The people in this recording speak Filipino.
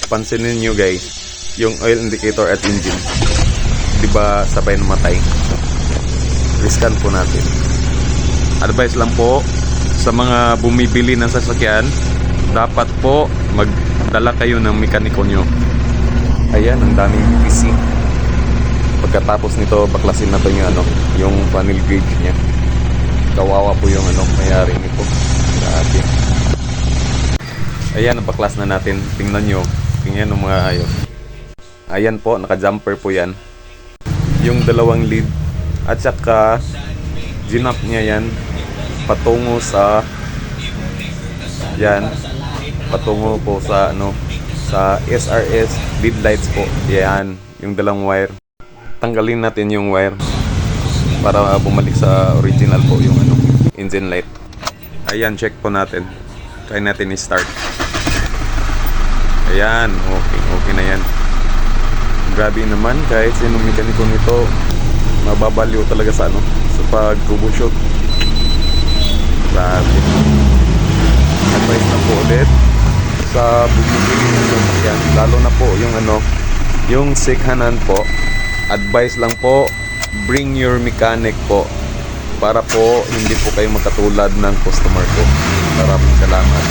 pansinin nyo guys, yung oil indicator at engine, di ba sabay namatay? Riskan po natin. Advice lang po sa mga bumibili ng sasakyan, dapat po magdala kayo ng mekaniko nyo. Ayan, ang daming BBC. Pagkatapos nito, baklasin natin yung yung funnel gauge nya. Kawawa po yung mayari nito. Grabe. Ayan, napaklas na natin. Tingnan nyo. Tingnan ng mga ayos. Ayan po, naka-jumper po yan. Yung dalawang lead. At saka, ginap niya yan patungo sa yan. Patungo po sa sa SRS lead lights po. Yan, yung dalawang wire. Tanggalin natin yung wire para bumalik sa original po yung engine light. Ayan, check po natin. Try natin i-start. Ayan, okay na yan. Grabe naman, kahit sinong mekaniko nito, mababaliw talaga sa sa pag-troubleshoot. Grabe. Advice na po ulit sa bumibili ng sasakyan, lalo na po yung yung second-hand po. Advice lang po, bring your mechanic po para po hindi po kayo magkatulad ng customer ko. Maraming salamat.